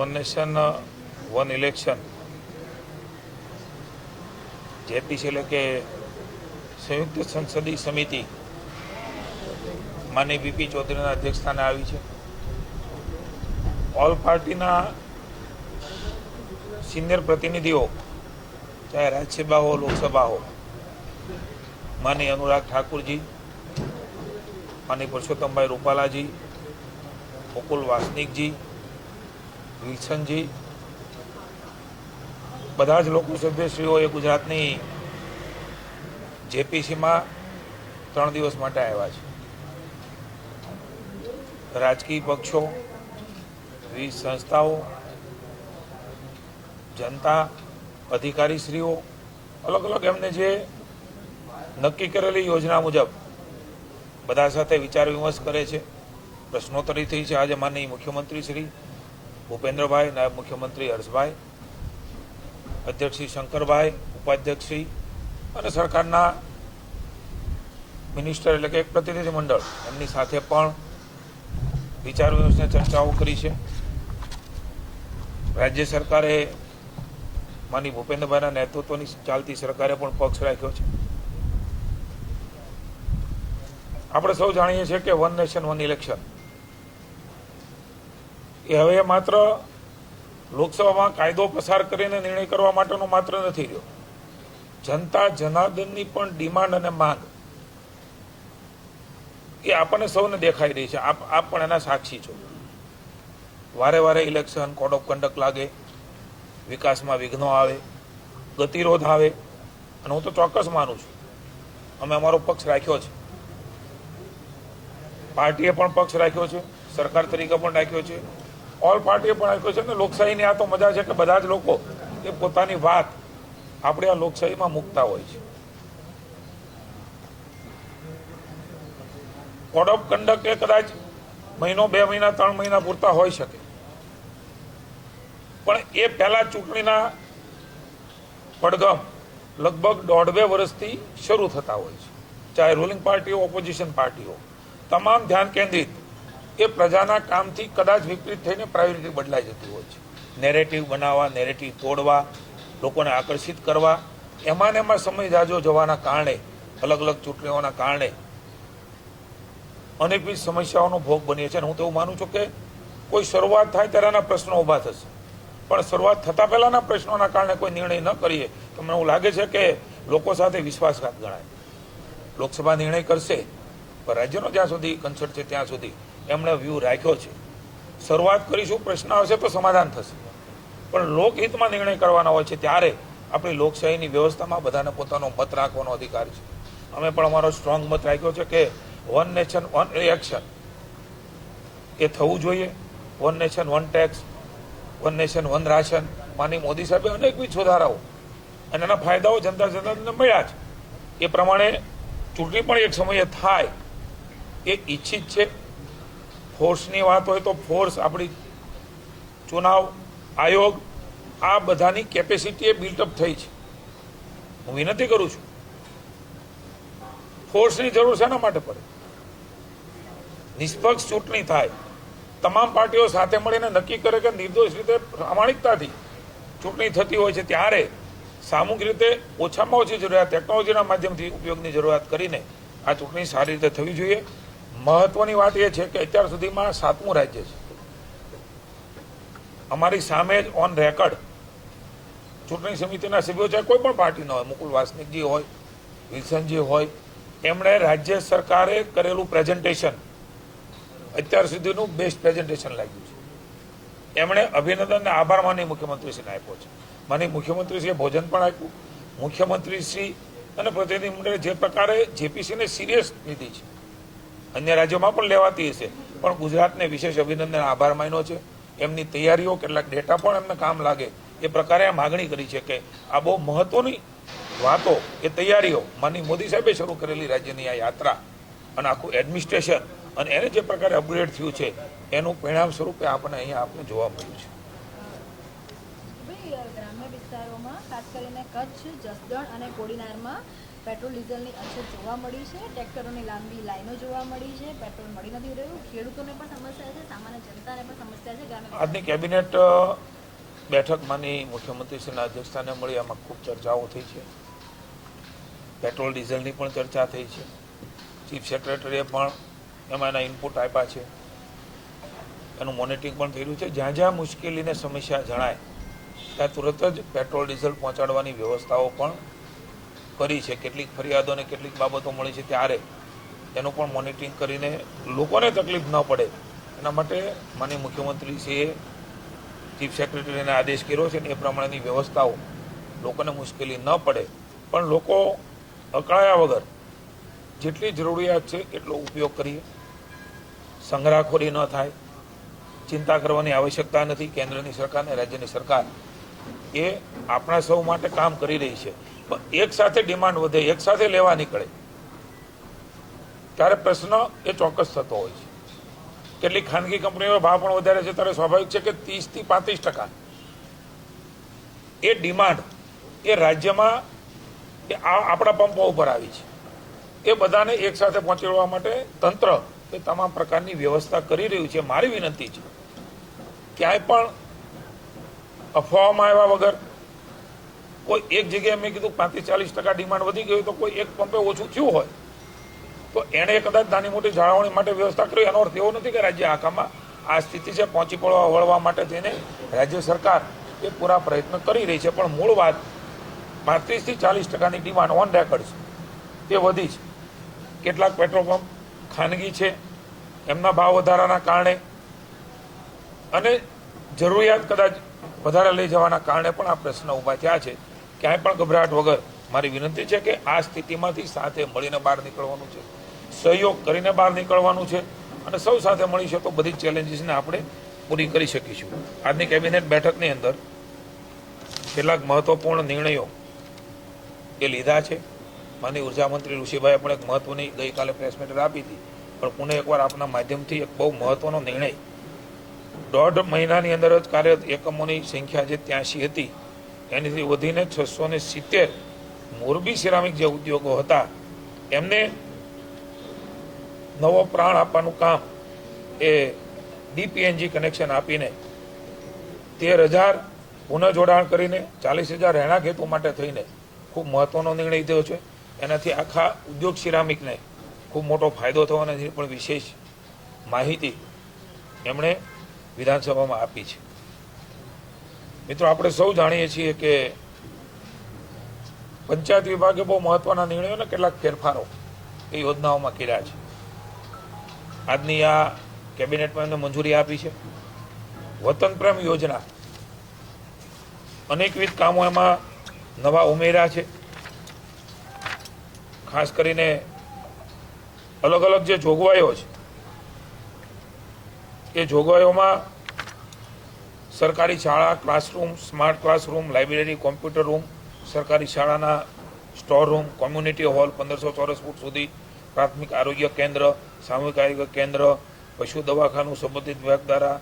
One nation one election JPC એટલે કે સંયુક્ત સંસદીય સમિતિ માનનીય બીપી ચૌધરીના અધ્યક્ષસ્થાને આવી છે. ઓલ પાર્ટીના સિનિયર પ્રતિનિધિઓ, ચાહે રાજ્યસભા હો લોકસભા હો, માનનીય અનુરાગ ઠાકુરજી, માનનીય પરસોત્તમભાઈ રૂપાલાજી, મુકુલ વાસનિકજી, વિલ્સનજી, બધા જ લોકો સભ્યશ્રીઓએ ગુજરાતની જેપીસીમાં 3 દિવસ માટે આવ્યા છે. રાજકીય પક્ષો, વિવિધ સંસ્થાઓ, જનતા, અધિકારીશ્રીઓ અલગ અલગ એમને જે નક્કી કરેલી યોજના મુજબ બધા સાથે વિચાર વિમર્શ કરે છે. પ્રશ્નોત્તરી થઈ છે. આજે માનનીય મુખ્યમંત્રી શ્રી ભૂપેન્દ્રભાઈ, નાયબ મુખ્યમંત્રી હર્ષભાઈ, અધ્યક્ષ શ્રી શંકરભાઈ, ઉપાધ્યક્ષ શ્રી અને સરકારના મિનિસ્ટર એટલે કે એક પ્રતિનિધિ મંડળ એમની સાથે પણ વિચાર વિમર્શને ચર્ચાઓ કરી છે. રાજ્ય સરકારે માનનીય ભૂપેન્દ્રભાઈના નેતૃત્વની ચાલતી સરકારે પણ પક્ષ રાખ્યો છે. આપણે સૌ જાણીએ છીએ કે વન નેશન વન ઇલેક્શન એ હવે માત્ર લોકસભામાં કાયદો પસાર કરીને નિર્ણય કરવા માટેનો માત્ર નથી રહ્યો. જનતા જનાર્દનની પણ ડિમાન્ડ અને માંગ એ આપણને સૌને દેખાઈ રહી છે. આપ પણ એના સાક્ષી છો. વારે વારે ઇલેક્શન, કોડ ઓફ કન્ડક્ટ લાગે, વિકાસમાં વિઘ્નો આવે, ગતિરોધ આવે, અને હું તો ચોક્કસ માનું છું અમે અમારો પક્ષ રાખ્યો છે. પાર્ટીએ પણ પક્ષ રાખ્યો છે, સરકાર તરીકે પણ રાખ્યો છે, ઓલ પાર્ટીએ પણ રાખ્યો છે. અને લોકશાહીની આ તો મજા છે કે બધા જ લોકો એ પોતાની વાત આપણે આ લોકશાહીમાં મૂકતા હોય છે. કોડ ઓફ કન્ડક્ટ એ કદાચ મહિનો, 2 મહિના, 3 મહિના પૂરતા હોઈ શકે, પણ એ પહેલા ચૂંટણીના પડઘમ લગભગ 1.5-2 વર્ષથી શરૂ થતા હોય છે. ચાહે રૂલિંગ પાર્ટી હો, ઓપોઝિશન પાર્ટી હો, તમામ ધ્યાન કેન્દ્રિત એ પ્રજાના કામથી કદાચ વિપરીત થઈને પ્રાયોરિટી બદલાઈ જતી હોય છે. નેરેટિવ બનાવવા, નેરેટિવ તોડવા, લોકોને આકર્ષિત કરવા, એમાં ને એમાં સમય જાજો જવાના કારણે, અલગ અલગ ચૂંટણીઓના કારણે અનેકવિધ સમસ્યાઓનો ભોગ બનીએ છે. અને હું તો એવું માનું છું કે કોઈ શરૂઆત થાય ત્યારે એના પ્રશ્નો ઊભા થશે, પણ શરૂઆત થતા પહેલાના પ્રશ્નોના કારણે કોઈ નિર્ણય ન કરીએ તો મને એવું લાગે છે કે લોકો સાથે વિશ્વાસઘાત ગણાય. લોકસભા નિર્ણય કરશે, પણ રાજ્યનો જ્યાં સુધી કન્સર્ટ છે ત્યાં સુધી એમણે વ્યૂ રાખ્યો છે. શરૂઆત કરીશું, પ્રશ્ન આવશે તો સમાધાન થશે, પણ લોકહિતમાં નિર્ણય કરવાના હોય છે ત્યારે આપણી લોકશાહીની વ્યવસ્થામાં બધાને પોતાનો મત રાખવાનો અધિકાર છે. અમે પણ અમારો સ્ટ્રોંગ મત રાખ્યો છે કે વન નેશન વન ઇલેક્શન એ થવું જોઈએ. One nation one tax, one nation one ration, માનનીય મોદી સાહેબે અનેકવિધ સુધારાઓ અને એના ફાયદાઓ જનતા જનાર્દનને મળ્યા છે. એ પ્રમાણે ચૂંટણી પણ એક સમયે થાય એ ઈચ્છિત છે. ફોર્સની વાત હોય તો ફોર્સ, આપણી ચુનાવ આયોગ, આ બધાની કેપેસિટી એ બિલ્ટઅપ થઈ છે. હું વિનંતી કરું છું, ફોર્સની જરૂર શેના માટે પડે? નિષ્પક્ષ ચૂંટણી થાય, તમામ પાર્ટીઓ સાથે મળીને નક્કી કરે કે નિર્દોષ રીતે પ્રામાણિકતાથી ચૂંટણી થતી હોય છે ત્યારે સામૂહિક રીતે ઓછામાં ઓછી જરૂરિયાત ટેકનોલોજીના માધ્યમથી ઉપયોગની જરૂરિયાત કરીને આ ચૂંટણી સારી રીતે થવી જોઈએ. મહત્વની વાત એ છે કે અત્યાર સુધીમાં 7મું રાજ્ય છે અમારી સામે જ ઓન રેકર્ડ ચૂંટણી સમિતિના સભ્યો છે, કોઈ પણ પાર્ટીનો હોય, મુકુલ વાસનિકજી હોય, વિલ્સનજી હોય, એમણે રાજ્ય સરકારે કરેલું પ્રેઝન્ટેશન અત્યાર સુધીનું બેસ્ટ પ્રેઝન્ટેશન લાગ્યું છે. એમણે અભિનંદન અને આભાર માનીય મુખ્યમંત્રીશ્રીને આપ્યો છે. માનીય મુખ્યમંત્રીશ્રીએ ભોજન પણ આપ્યું. મુખ્યમંત્રીશ્રી અને પ્રતિનિધિ મંડળે જે પ્રકારે જેપીસીને સિરિયસ લીધી છે, અન્ય રાજ્યોમાં પણ લેવાતી હશે, પણ ગુજરાતને વિશેષ અભિનંદન આભાર માન્યો છે. એમની તૈયારીઓ, કેટલાક ડેટા પણ એમને કામ લાગે એ પ્રકારે આ માગણી કરી છે કે આ બહુ મહત્વની વાતો, એ તૈયારીઓ માનનીય મોદી સાહેબે શરૂ કરેલી રાજ્યની આ યાત્રા અને આખું એડમિનિસ્ટ્રેશન અને એને જે પ્રકારે અપગ્રેડ થયું છે એનું પરિણામ સ્વરૂપે આપણને અહીંયા આપણે જોવા મળ્યું છે. ગ્રામ્ય વિસ્તારોમાં ખાસ કરીને કચ્છ, જસદણ અને કોડીનારમાં પેટ્રોલ ડીઝલની અછત જોવા મળી છે, ટ્રેક્ટરોની લાંબી લાઈનો જોવા મળી છે, પેટ્રોલ મળી નથી રહ્યું, ખેડૂતોને પણ સમસ્યા છે, સામાન્ય જનતાને પણ સમસ્યા છે. આજની કેબિનેટ બેઠકમાંની મુખ્યમંત્રીશ્રીના અધ્યક્ષસ્થાને મળી આમાં ખૂબ ચર્ચાઓ થઈ છે. પેટ્રોલ ડીઝલની પણ ચર્ચા થઈ છે. ચીફ સેક્રેટરીએ પણ એમાં એના ઇનપુટ આપ્યા છે. એનું મોનિટરિંગ પણ થઈ રહ્યું છે. જ્યાં જ્યાં મુશ્કેલીને સમસ્યા જણાય ત્યાં તુરત જ પેટ્રોલ ડીઝલ પહોંચાડવાની વ્યવસ્થાઓ પણ કરી છે. કેટલીક ફરિયાદો અને કેટલીક બાબતો મળી છે ત્યારે એનું પણ મોનિટરિંગ કરીને લોકોને તકલીફ ન પડે એના માટે માનનીય મુખ્યમંત્રીશ્રીએ ચીફ સેક્રેટરીને આદેશ કર્યો છે અને એ પ્રમાણેની વ્યવસ્થાઓ લોકોને મુશ્કેલી ન પડે પણ લોકો અકળાયા વગર જેટલી જરૂરિયાત છે એટલો ઉપયોગ કરીએ. સંગ્રહખોરી ન થાય, ચિંતા કરવાની આવશ્યકતા નથી. કેન્દ્રની સરકાર અને રાજ્યની સરકાર એ આપણા સૌ માટે કામ કરી રહી છે. પણ એક સાથે ડિમાન્ડ વધે, એક સાથે લેવા નીકળે ત્યારે પ્રશ્ન એ ચોક્કસ થતો હોય છે. કેટલીક ખાનગી કંપનીઓ ભાવ પણ વધારે છે ત્યારે સ્વાભાવિક છે કે 30 થી 35% એ ડિમાન્ડ એ રાજ્યમાં એ આપણા પંપો ઉપર આવી છે. એ બધાને એક સાથે પહોંચાડવા માટે તંત્ર એ તમામ પ્રકારની વ્યવસ્થા કરી રહ્યું છે. મારી વિનંતી છે ક્યાંય પણ અફવાઓમાં આવ્યા વગર કોઈ એક જગ્યાએ મેં કીધું 35-40% ડિમાન્ડ વધી ગયું તો કોઈ એક પંપે ઓછું થયું હોય તો એણે કદાચ નાની મોટી જાળવણી માટે વ્યવસ્થા કરી. એનો અર્થ એવો નથી કે રાજ્ય આખામાં આ સ્થિતિ છે પહોંચી વળવા માટે તેને રાજ્ય સરકાર એ પૂરા પ્રયત્ન કરી રહી છે. પણ મૂળ વાત 35 થી 40%ની ડિમાન્ડ ઓન રેકોર્ડ છે તે વધી છે. કેટલાક પેટ્રોલ પંપ ખાનગી છે, એમના ભાવ વધારાના કારણે અને જરૂરિયાત કદાચ વધારે લઈ જવાના કારણે પણ આ પ્રશ્ન ઊભા થયા છે. ક્યાંય પણ ગભરાટ વગર મારી વિનંતી છે કે આ સ્થિતિમાંથી સાથે મળીને બહાર નીકળવાનું છે, સહયોગ કરીને બહાર નીકળવાનું છે અને સૌ સાથે મળીશું તો બધી ચેલેન્જીસને આપણે પૂરી કરી શકીશું. આજની કેબિનેટ બેઠકની અંદર કેટલાક મહત્વપૂર્ણ નિર્ણયો એ લીધા છે. માનનીય ઉર્જા મંત્રી ઋષિભાઈએ પણ એક મહત્વની ગઈકાલે પ્રેસ મીટ આપી હતી. પણ પુનઃ એકવાર આપના માધ્યમથી એક બહુ મહત્વનો નિર્ણય, 1.5 મહિનાની અંદર જ કાર્યરત એકમોની સંખ્યા જે 83 હતી એનાથી વધીને 670 મોરબી સિરામિક જે ઉદ્યોગો હતા એમને નવો પ્રાણ આપવાનું કામ એ ડીપીએનજી કનેક્શન આપીને 13,000 પુનઃ જોડાણ કરીને 40,000 રહેણાંક હેતુ માટે થઈને ખૂબ મહત્વનો નિર્ણય લીધો છે. એનાથી આખા ઉદ્યોગ સિરામિકને ખૂબ મોટો ફાયદો થવાના પણ વિશેષ માહિતી એમણે વિધાનસભામાં આપી છે. મિત્રો, આપણે સૌ જાણીએ છીએ કે પંચાયત વિભાગે બહુ મહત્વના નિર્ણયો અને કેટલાક ફેરફારો એ યોજનાઓમાં કર્યા છે. આજની આ કેબિનેટમાં એમને મંજૂરી આપી છે. વતન પ્રેમ યોજના, અનેકવિધ કામો એમાં નવા ઉમેર્યા છે. ખાસ કરીને અલગ અલગ જે જોગવાઈઓ છે એ જોગવાઈઓમાં સરકારી શાળા classroom, smart classroom, library, computer room, સરકારી શાળાના સ્ટોર રૂમ, કોમ્યુનિટી હોલ 1500 ચોરસ ફૂટ સુધી, પ્રાથમિક આરોગ્ય કેન્દ્ર, સામૂહિક આરોગ્ય કેન્દ્ર, પશુ દવાખાનું સંબંધિત વિભાગ દ્વારા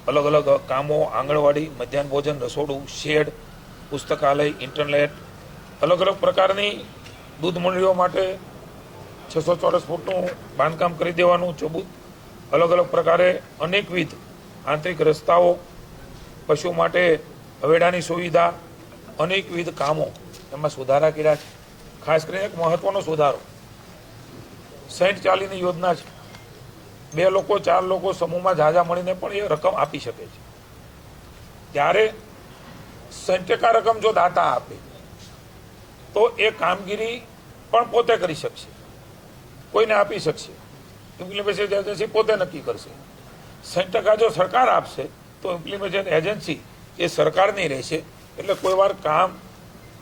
અલગ અલગ કામો, આંગણવાડી, મધ્યાહન ભોજન, રસોડું, શેડ, પુસ્તકાલય, ઇન્ટરનેટ, અલગ અલગ પ્રકારની દૂધ મંડળીઓ માટે 600 ચોરસ ફૂટનું બાંધકામ કરી દેવાનું, અલગ અલગ પ્રકારે અનેકવિધ આંતરિક રસ્તાઓ, પશુ માટે હવેડાની સુવિધા, અનેકવિધ કામો એમાં સુધારા કર્યા છે. ખાસ કરીને એક મહત્વનો સુધારો 60-40ની યોજના છે. 2 લોકો 4 લોકો સમૂહમાં ઝાઝા મળીને પણ એ રકમ આપી શકે છે. ત્યારે 60% રકમ જો દાતા આપે તો એ કામગીરી પણ પોતે કરી શકશે, કોઈને આપી શકશે. ઇમ્પ્લિમેન્ટેશન એજન્સી પોતે નક્કી કરશે. 60% જો સરકાર આપશે તો ઇમ્પ્લિમેન્ટેશન એજન્સી એ સરકારની રહેશે. એટલે કોઈ વાર કામ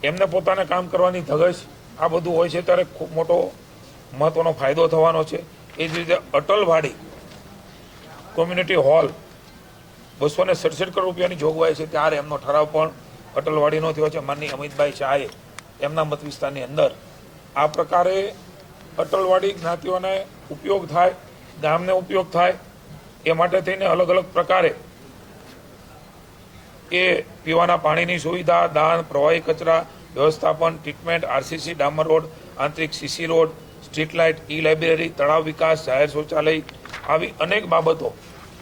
એમને પોતાને કામ કરવાની ધગશ આ બધું હોય છે ત્યારે ખૂબ મોટો મહત્વનો ફાયદો થવાનો છે. એ જ રીતે અટલવાડી કોમ્યુનિટી હોલ 267 કરોડ રૂપિયાની જોગવાઈ છે. ત્યારે એમનો ઠરાવ પણ અટલવાડીનો થયો છે. માનનીય અમિતભાઈ શાહે એમના મત વિસ્તારની અંદર આ પ્રકારે અટલવાડી જ્ઞાતિઓને ઉપયોગ થાય, ગામને ઉપયોગ થાય એ માટે થઈને અલગ અલગ પ્રકારે એ પીવાના પાણીની સુવિધા, દાન, પ્રવાહી કચરા, વ્યવસ્થાપન, ટ્રીટમેન્ટ, આરસીસી, ડામર રોડ, આંતરિક સીસી રોડ, સ્ટ્રીટ લાઇટ, ઈ લાઇબ્રેરી, તળાવ વિકાસ, જાહેર શૌચાલય, આવી અનેક બાબતો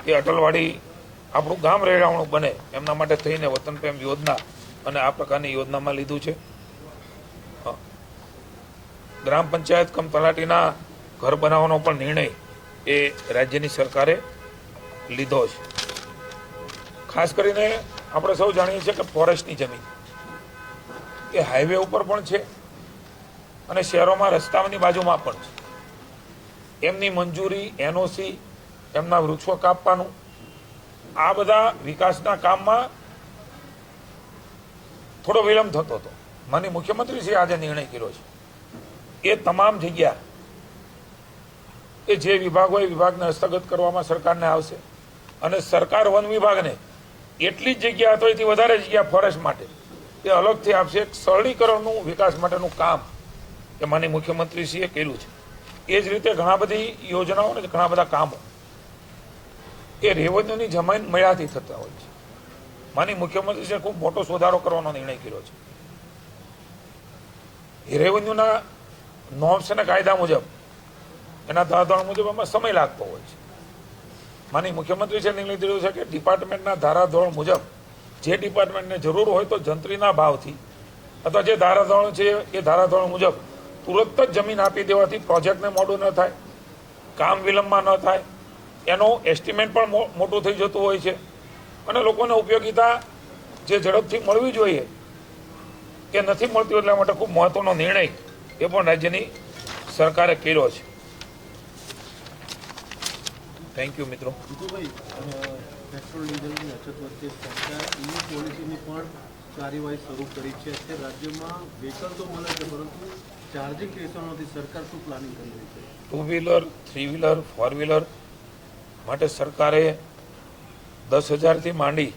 કે અટલવાડી આપણું ગામ રહેણાવણું બને એમના માટે થઈને વતન પ્રેમ યોજના અને આ પ્રકારની યોજનામાં લીધું છે. ગ્રામ પંચાયત કમ તલાટીના ઘર બનાવવાનો પણ નિર્ણય એ રાજ્યની સરકારે લીધો છે. ખાસ કરીને આપણે સૌ જાણીએ છીએ કે ફોરેસ્ટની જમીન એ હાઈવે ઉપર પણ છે અને શહેરોમાં રસ્તાની બાજુમાં પણ છે. એમની મંજૂરી, એનઓસી, એમના વૃક્ષો કાપવાનું, આ બધા વિકાસના કામમાં થોડો વિલંબ થતો હતો. માનનીય મુખ્યમંત્રીશ્રીએ આજે નિર્ણય કર્યો છે એ તમામ જગ્યા એ જે વિભાગ હોય વિભાગને હસ્તગત કરવામાં સરકારને આવશે અને સરકાર વન વિભાગને એટલી જ જગ્યા અથવા એથી વધારે જગ્યા ફોરેસ્ટ માટે એ અલગથી આપશે. એક સરળીકરણનું વિકાસ માટેનું કામ એ માનનીય મુખ્યમંત્રીશ્રીએ કર્યું છે. એ જ રીતે ઘણા બધી યોજનાઓ અને ઘણા બધા કામો એ રેવન્યુની જમીન મળ્યાથી થતા હોય છે. માનનીય મુખ્યમંત્રીશ્રીએ ખૂબ મોટો સુધારો કરવાનો નિર્ણય કર્યો છે. એ રેવન્યુના નોર્મ્સ અને કાયદા મુજબ એના ધારાધોરણ મુજબ એમાં સમય લાગતો હોય છે. માનનીય મુખ્યમંત્રીશ્રીએ નિર્ણય લીધો છે કે ડિપાર્ટમેન્ટના ધારાધોરણ મુજબ જે ડિપાર્ટમેન્ટને જરૂર હોય તો જંત્રીના ભાવથી અથવા જે ધારાધોરણ છે એ ધારાધોરણ મુજબ તુરંત જ જમીન આપી દેવાથી પ્રોજેક્ટને મોડું ન થાય, કામ વિલંબમાં ન થાય, એનો એસ્ટિમેટ પણ મોટું થઈ જતું હોય છે અને લોકોને ઉપયોગિતા જે ઝડપથી મળવી જોઈએ એ નથી મળતી. એટલા માટે ખૂબ મહત્વનો નિર્ણય એ પણ રાજ્યની સરકારે કર્યો છે. થેન્ક યુ મિત્રો. પેટ્રોલ ડીઝલની અછત વચ્ચે સરકાર ઈ પોલિસીની પણ કાર્યવાહી શરૂ કરી છે. અત્યારે રાજ્યમાં વ્હીકલ તો મળે છે પરંતુ ચાર્જિંગ સ્ટેશનોથી સરકાર શું પ્લાનિંગ કરી રહી છે? 2 વ્હીલર, 3 વ્હીલર, 4 વ્હીલર માટે સરકારે 10,000થી માંડી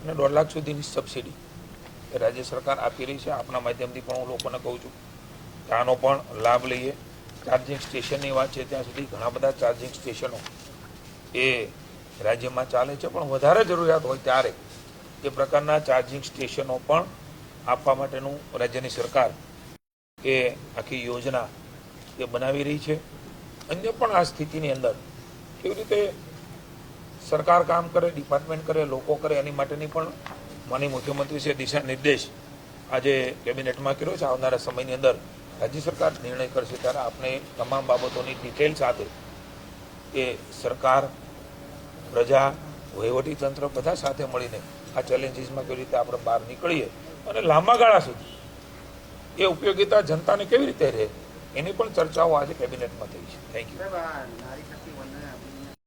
અને 1.5 લાખ સુધીની સબસિડી એ રાજ્ય સરકાર આપી રહી છે. આપના માધ્યમથી પણ હું લોકોને કહું છું કે આનો પણ લાભ લઈએ. ચાર્જિંગ સ્ટેશનની વાત છે ત્યાં સુધી ઘણા બધા ચાર્જિંગ સ્ટેશનો એ રાજ્યમાં ચાલે છે, પણ વધારે જરૂરિયાત હોય ત્યારે એ પ્રકારના ચાર્જિંગ સ્ટેશનો પણ આપવા માટેનું રાજ્યની સરકાર એ આખી યોજના એ બનાવી રહી છે. અન્ય પણ આ સ્થિતિની અંદર કેવી રીતે સરકાર કામ કરે, ડિપાર્ટમેન્ટ કરે, લોકો કરે, એની માટેની પણ માનનીય મુખ્યમંત્રીશ્રીએ દિશા નિર્દેશ આજે કેબિનેટમાં કર્યો છે. આવનારા સમયની અંદર રાજ્ય સરકાર નિર્ણય કરશે ત્યારે આપણે તમામ બાબતોની ડિટેલ સાથે એ સરકાર, પ્રજા, વહીવટીતંત્ર બધા સાથે મળીને આ ચેલેન્જીસમાં કેવી રીતે આપણે બહાર નીકળીએ અને લાંબા ગાળા સુધી એ ઉપયોગિતા જનતાને કેવી રીતે રહે એની પણ ચર્ચાઓ આજે કેબિનેટમાં થઈ છે. Thank you.